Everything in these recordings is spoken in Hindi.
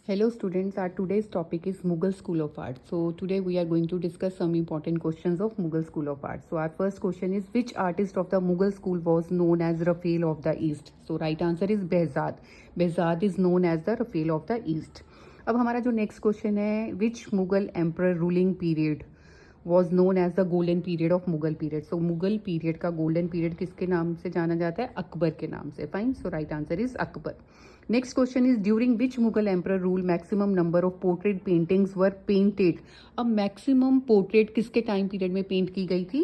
Hello students, our today's topic is Mughal School of Art. So today we are going to discuss some important questions of Mughal School of Art. So our first question is, which artist of the Mughal school was known as Raphael of the East? So right answer is Behzad. Behzad is known as the Raphael of the East. अब हमारा जो नेक्स्ट क्वेश्चन है, which Mughal emperor ruling period was known as the golden period of Mughal period? So Mughal period का golden period किसके नाम से जाना जाता है? अकबर के नाम से. Fine. So right answer is Akbar. Next question is, during which Mughal emperor rule maximum number of portrait paintings were painted? अब मैक्सिमम पोर्ट्रेट किसके टाइम पीरियड में पेंट की गई थी?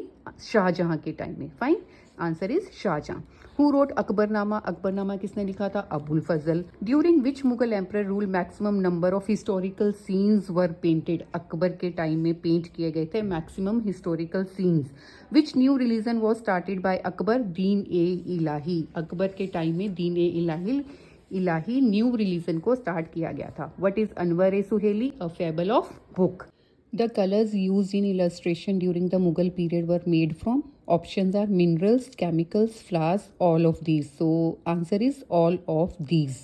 शाहजहां के टाइम में. Fine, answer is Shah Jahan. Who wrote Akbarnama? Akbarnama किसने लिखा था? Abul Fazal. During which Mughal emperor rule maximum number of historical scenes were painted? Akbar के टाइम में पेंट किए गए थे maximum historical scenes. Which new religion was started by Akbar? Din e Ilahi. Akbar के टाइम में दीन ए इलाही न्यू रिलीजन को स्टार्ट किया गया था. What is Anwar A Suheli? A fable of book. The colors used in illustration during the Mughal period were made from? Options are minerals, chemicals, flowers, all of these. So answer is all of these.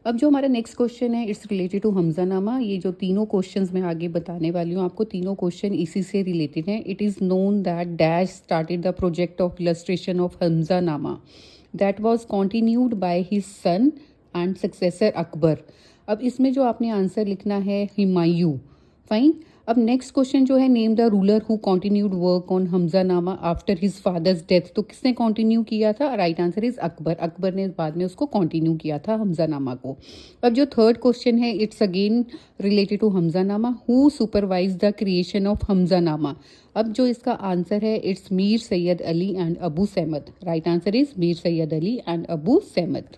अब जो हमारा नेक्स्ट क्वेश्चन है, इट्स रिलेटेड टू हमजानामा. ये जो तीनों क्वेश्चंस मैं आगे बताने वाली हूँ आपको, तीनों क्वेश्चन इसी से रिलेटेड हैं. It is known that dash started the project of illustration of Hamzanama. That was continued by his son and successor Akbar. अब इसमें जो आपने आंसर लिखना है हुमायूं. फाइन. अब नेक्स्ट क्वेश्चन जो है, name the ruler who continued work on Hamzanama after his father's death. तो किसने कंटिन्यू किया था? Right answer is Akbar. Akbar ने बाद में उसको कंटिन्यू किया था हमजानामा को. अब जो थर्ड क्वेश्चन है, it's again related to Hamzanama. Who supervise the creation of Hamzanama? अब जो इसका आंसर है, it's Mir Syed Ali and Abu Samad. Right answer is Mir Syed Ali and Abu Samad.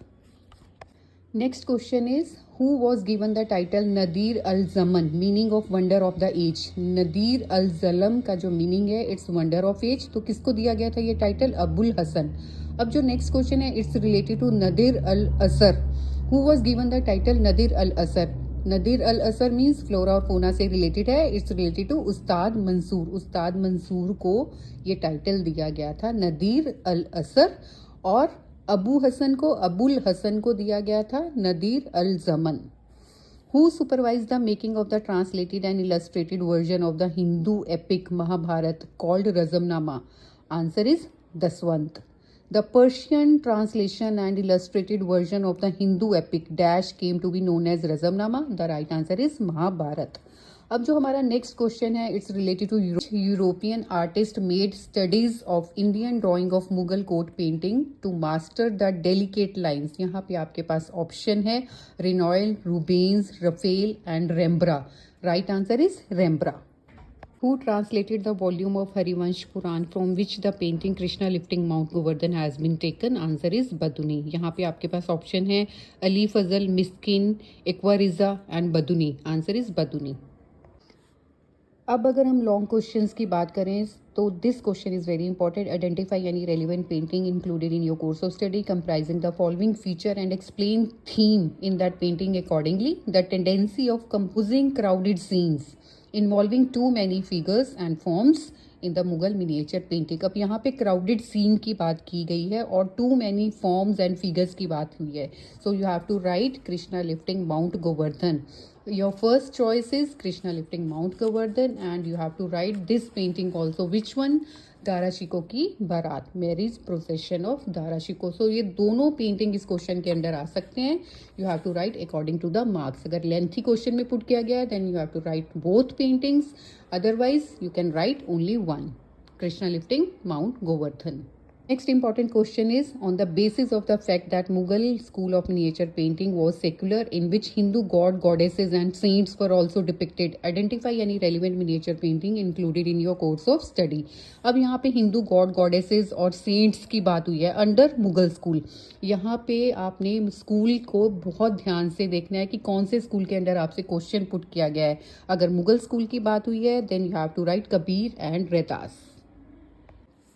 Next question is, who was given the title Nadir al Zaman? Meaning of wonder of the age. Nadir al जलम का जो मीनिंग है, इट्स वंडर ऑफ एज. तो किसको दिया गया था ये टाइटल? अबुल हसन. अब जो नेक्स्ट क्वेश्चन है, it's related to Nadir al Asr. Who was given the title Nadir al असर? नदीर अल असर मीन्स फ्लोरा और फोना से रिलेटेड है. इट्स रिलेटेड टू उस्ताद मंसूर. उस्ताद मंसूर को ये टाइटल दिया गया था नदीर अल असर. और अबू हसन को, अबुल हसन को दिया गया था Nadir al Zaman. Who supervise the making of the translated and illustrated version of the Hindu epic Mahabharata called Razmnama? Answer is Daswant. The Persian translation and illustrated version of the Hindu epic dash came to be known as Razmnama. The right answer is Mahabharata. अब जो हमारा नेक्स्ट क्वेश्चन है, it's related to European artist made studies of Indian drawing of Mughal court painting to master the delicate lines. यहाँ पे आपके पास ऑप्शन है Renoir, Rubens, Raphael and Rembrandt. Right answer is Rembrandt. Who translated the volume of Harivansh Puran from which the painting Krishna lifting Mount Govardhan has been taken? Answer is Badauni. यहाँ पे आपके पास ऑप्शन है अली फजल, मिस्किन, एक्वारिजा and Badauni. Answer is Badauni. अब अगर हम लॉन्ग क्वेश्चंस की बात करें, तो this question is very important. Identify any relevant painting included in your course of study comprising the following feature and explain theme in that painting accordingly. The tendency of composing crowded scenes involving too many figures and forms in the Mughal miniature painting. अब यहाँ पे क्राउडेड सीन की बात की गई है और too many forms and figures की बात हुई है. So you have to write Krishna lifting Mount Govardhan. Your first choice is Krishna lifting Mount Govardhan and you have to write this painting also. Which one? दाराशिको की बारात, मैरिज प्रोसेशन ऑफ दाराशिको. सो ये दोनों पेंटिंग इस क्वेश्चन के अंदर आ सकते हैं. You have to write according to the marks. अगर लेंथी क्वेश्चन में पुट किया गया है, then you have to write both paintings. Otherwise you can write only one, Krishna lifting Mount Govardhan. Next important question is, on the basis of the fact that Mughal school of miniature painting was secular, in which Hindu god, goddesses and saints were also depicted, identify any relevant miniature painting included in your course of study. अब यहाँ पे हिंदू गॉड, गॉडेसेस और सेंट्स की बात हुई है अंडर मुगल स्कूल. यहाँ पे आपने स्कूल को बहुत ध्यान से देखना है कि कौन से स्कूल के अंदर आपसे क्वेश्चन पुट किया गया है. अगर मुगल स्कूल की बात हुई है, then you have to write Kabir and Raidas.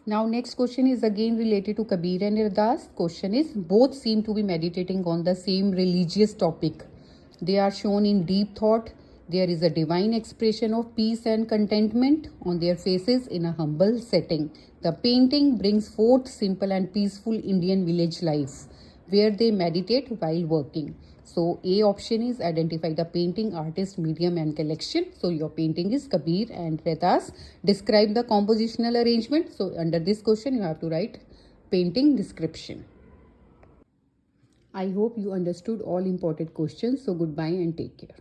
Now next question is again related to Kabir and Irdas. Question is, both seem to be meditating on the same religious topic. They are shown in deep thought. There is a divine expression of peace and contentment on their faces in a humble setting. The painting brings forth simple and peaceful Indian village life where they meditate while working. So A option is identify the painting artist, medium and collection. So your painting is Kabir and Retas. Describe the compositional arrangement. So under this question you have to write painting description. I hope you understood all important questions. So goodbye and take care.